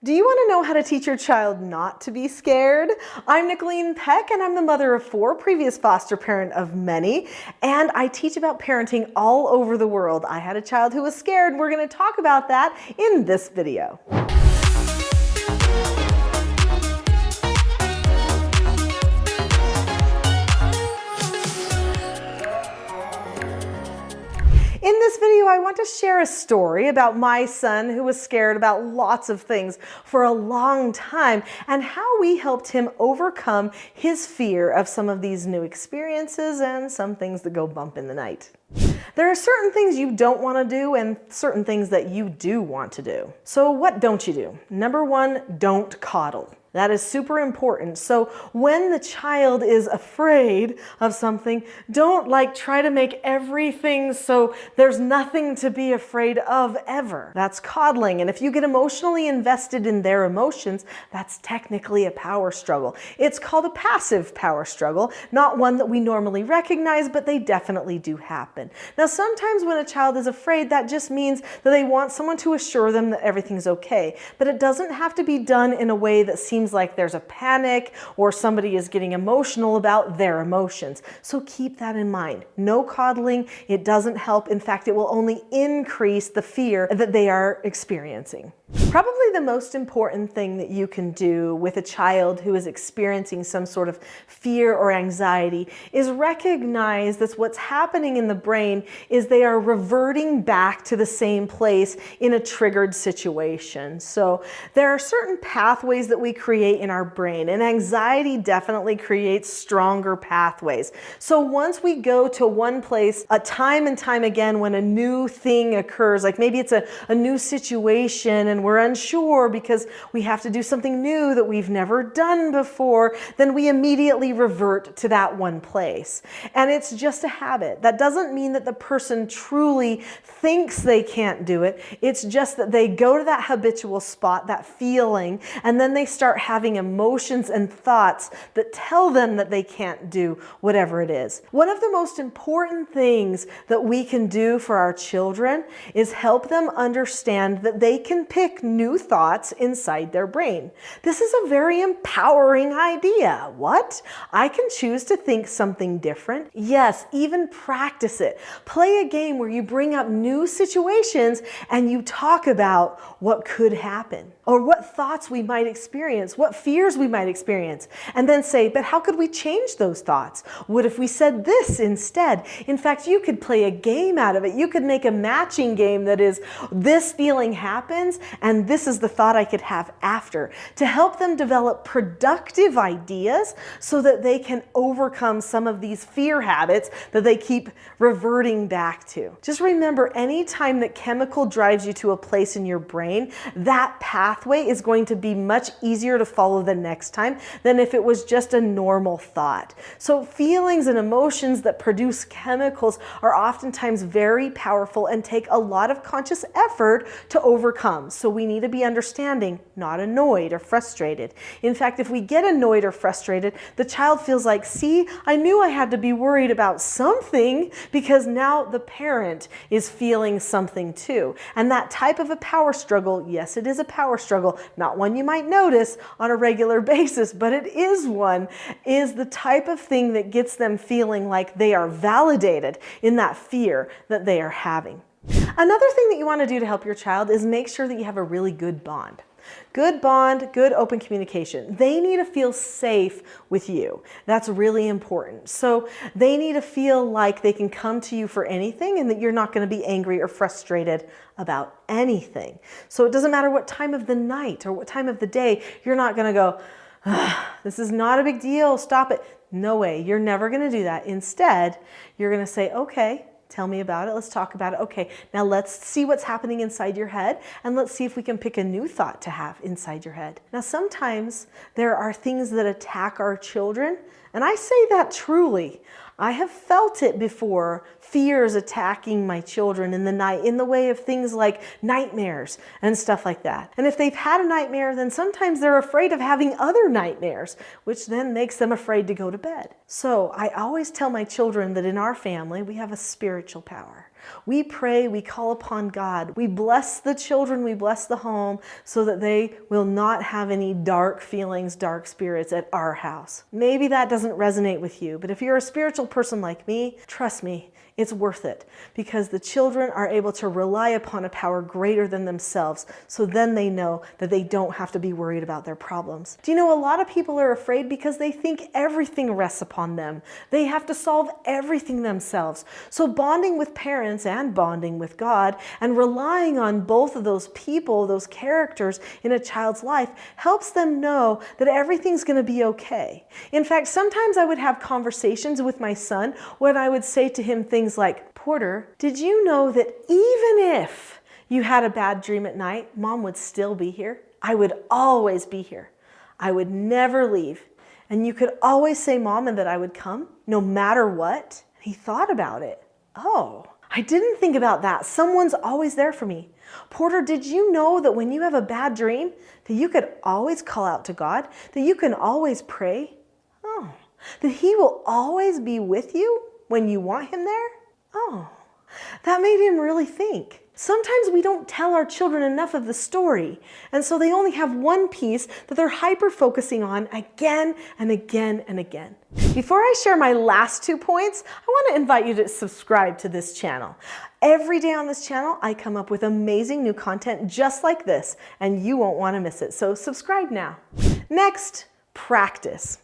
Do you want to know how to teach your child not to be scared? I'm Nicolene Peck, and I'm the mother of 4, previous foster parent of many, and I teach about parenting all over the world. I had a child who was scared. We're going to talk about that in this video. In this video, I want to share a story about my son who was scared about lots of things for a long time and how we helped him overcome his fear of some of these new experiences and some things that go bump in the night. There are certain things you don't want to do and certain things that you do want to do. So what don't you do? Number 1, don't coddle. That is super important. So when the child is afraid of something, don't try to make everything so there's nothing to be afraid of ever. That's coddling. And if you get emotionally invested in their emotions, that's technically a power struggle. It's called a passive power struggle, not one that we normally recognize, but they definitely do happen. Now, sometimes when a child is afraid, that just means that they want someone to assure them that everything's okay. But it doesn't have to be done in a way that seems like there's a panic or somebody is getting emotional about their emotions. So keep that in mind. No coddling. It doesn't help. In fact, it will only increase the fear that they are experiencing. Probably the most important thing that you can do with a child who is experiencing some sort of fear or anxiety is recognize that what's happening in the brain is they are reverting back to the same place in a triggered situation. So there are certain pathways that we create in our brain, and anxiety definitely creates stronger pathways. So once we go to one place time and time again when a new thing occurs, like maybe it's a new situation and we're unsure because we have to do something new that we've never done before, then we immediately revert to that one place. And it's just a habit. That doesn't mean that the person truly thinks they can't do it. It's just that they go to that habitual spot, that feeling, and then they start having emotions and thoughts that tell them that they can't do whatever it is. One of the most important things that we can do for our children is help them understand that they can pick new thoughts inside their brain. This is a very empowering idea. What? I can choose to think something different? Yes, even practice it. Play a game where you bring up new situations and you talk about what could happen or what thoughts we might experience, what fears we might experience, and then say, but how could we change those thoughts? What if we said this instead? In fact, you could play a game out of it. You could make a matching game that is, this feeling happens and this is the thought I could have after, to help them develop productive ideas so that they can overcome some of these fear habits that they keep reverting back to. Just remember, anytime that chemical drives you to a place in your brain, that pathway is going to be much easier to follow the next time than if it was just a normal thought. So feelings and emotions that produce chemicals are oftentimes very powerful and take a lot of conscious effort to overcome. So we need to be understanding, not annoyed or frustrated. In fact, if we get annoyed or frustrated, the child feels like, see, I knew I had to be worried about something because now the parent is feeling something too. And that type of a power struggle, yes, it is a power struggle, not one you might notice on a regular basis, but it is one, is the type of thing that gets them feeling like they are validated in that fear that they are having. Another thing that you want to do to help your child is make sure that you have a really good bond. Good bond, good open communication. They need to feel safe with you. That's really important. So they need to feel like they can come to you for anything and that you're not going to be angry or frustrated about anything. So it doesn't matter what time of the night or what time of the day, you're not going to go, this is not a big deal, stop it. No way, you're never going to do that. Instead, you're going to say, okay, tell me about it. Let's talk about it. Okay, now let's see what's happening inside your head and let's see if we can pick a new thought to have inside your head. Now, sometimes there are things that attack our children, and I say that truly. I have felt it before, fears attacking my children in the night in the way of things like nightmares and stuff like that. And if they've had a nightmare, then sometimes they're afraid of having other nightmares, which then makes them afraid to go to bed. So I always tell my children that in our family, we have a spiritual power. We pray, we call upon God. We bless the children, we bless the home so that they will not have any dark feelings, dark spirits at our house. Maybe that doesn't resonate with you, but if you're a spiritual person like me, trust me, it's worth it because the children are able to rely upon a power greater than themselves. So then they know that they don't have to be worried about their problems. Do you know a lot of people are afraid because they think everything rests upon them. They have to solve everything themselves. So bonding with parents and bonding with God and relying on both of those people, those characters in a child's life helps them know that everything's going to be okay. In fact, sometimes I would have conversations with my son when I would say to him things like, Porter, did you know that even if you had a bad dream at night, Mom would still be here? I would always be here. I would never leave. And you could always say, Mom, and that I would come no matter what. He thought about it. Oh, I didn't think about that. Someone's always there for me. Porter, did you know that when you have a bad dream, that you could always call out to God, that you can always pray? Oh, that He will always be with you when you want Him there? Oh, that made him really think. Sometimes we don't tell our children enough of the story, and so they only have one piece that they're hyper-focusing on again and again and again. Before I share my last 2 points, I want to invite you to subscribe to this channel. Every day on this channel, I come up with amazing new content just like this, and you won't want to miss it, so subscribe now. Next, practice.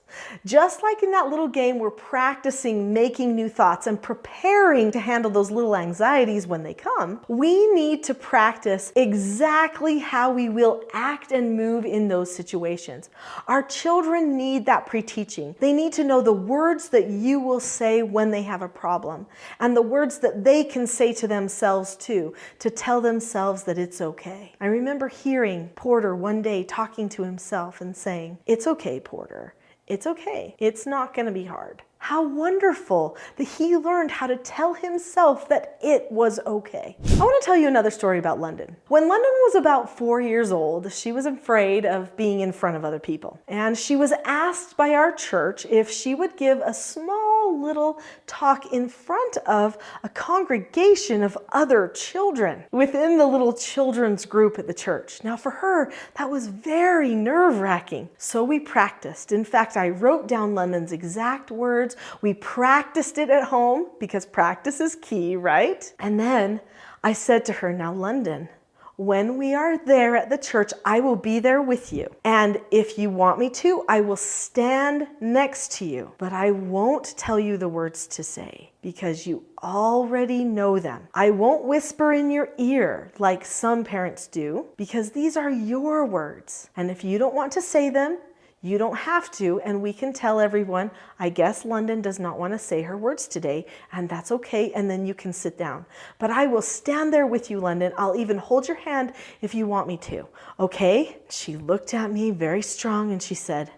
Just like in that little game, we're practicing making new thoughts and preparing to handle those little anxieties when they come. We need to practice exactly how we will act and move in those situations. Our children need that pre-teaching. They need to know the words that you will say when they have a problem and the words that they can say to themselves too, to tell themselves that it's okay. I remember hearing Porter one day talking to himself and saying, "It's okay, Porter. It's okay. It's not going to be hard." How wonderful that he learned how to tell himself that it was okay. I want to tell you another story about London. When London was about 4 years old, she was afraid of being in front of other people. And she was asked by our church if she would give a small little talk in front of a congregation of other children within the little children's group at the church. Now for her, that was very nerve-wracking. So we practiced. In fact, I wrote down London's exact words. We practiced it at home because practice is key, right? And then I said to her, "Now, London, when we are there at the church, I will be there with you. And if you want me to, I will stand next to you. But I won't tell you the words to say because you already know them. I won't whisper in your ear like some parents do because these are your words. And if you don't want to say them, you don't have to, and we can tell everyone, I guess London does not want to say her words today, and that's okay, and then you can sit down. But I will stand there with you, London. I'll even hold your hand if you want me to. Okay?" She looked at me very strong and she said,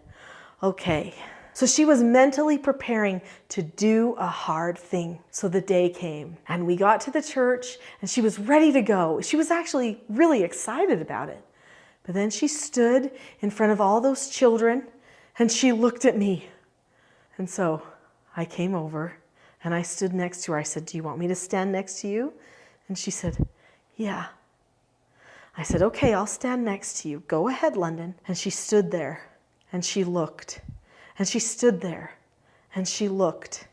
"Okay." So she was mentally preparing to do a hard thing. So the day came and we got to the church and she was ready to go. She was actually really excited about it. But then she stood in front of all those children and she looked at me. And so I came over and I stood next to her. I said, "Do you want me to stand next to you?" And she said, "Yeah." I said, "Okay, I'll stand next to you. Go ahead, London." And she stood there and she looked and she stood there and she looked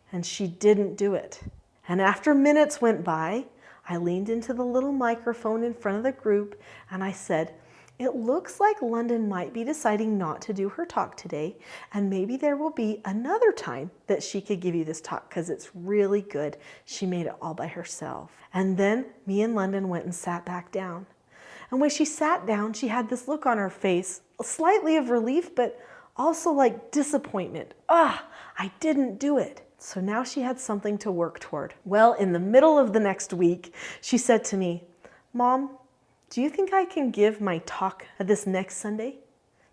and she didn't do it. And after minutes went by, I leaned into the little microphone in front of the group and I said, "It looks like London might be deciding not to do her talk today, and maybe there will be another time that she could give you this talk because it's really good. She made it all by herself." And then me and London went and sat back down. And when she sat down, she had this look on her face, slightly of relief, but also like disappointment. I didn't do it. So now she had something to work toward. Well, in the middle of the next week, she said to me, "Mom, do you think I can give my talk this next Sunday?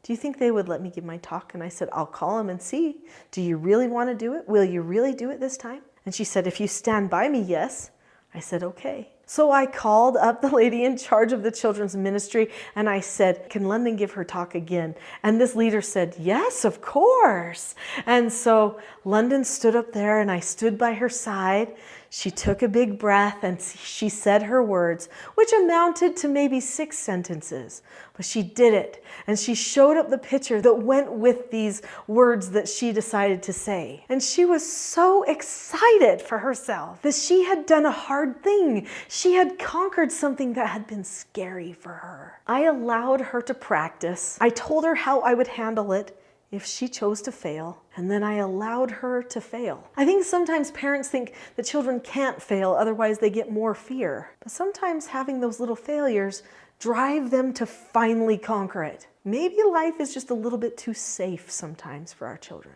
Do you think they would let me give my talk?" And I said, "I'll call them and see. Do you really want to do it? Will you really do it this time?" And she said, "If you stand by me, yes." I said, "Okay." So I called up the lady in charge of the children's ministry and I said, "Can London give her talk again?" And this leader said, "Yes, of course." And so London stood up there and I stood by her side. She took a big breath and she said her words, which amounted to maybe 6 sentences. But she did it, and she showed up the picture that went with these words that she decided to say. And she was so excited for herself that she had done a hard thing. She had conquered something that had been scary for her. I allowed her to practice. I told her how I would handle it if she chose to fail, and then I allowed her to fail. I think sometimes parents think that children can't fail, otherwise they get more fear. But sometimes having those little failures drive them to finally conquer it. Maybe life is just a little bit too safe sometimes for our children.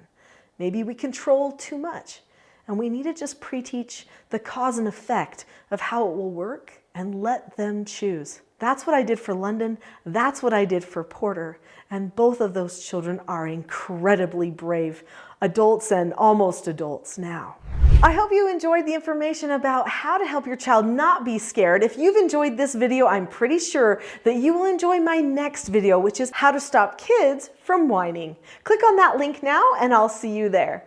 Maybe we control too much, and we need to just pre-teach the cause and effect of how it will work and let them choose. That's what I did for London. That's what I did for Porter. And both of those children are incredibly brave adults and almost adults now. I hope you enjoyed the information about how to help your child not be scared. If you've enjoyed this video, I'm pretty sure that you will enjoy my next video, which is how to stop kids from whining. Click on that link now, and I'll see you there.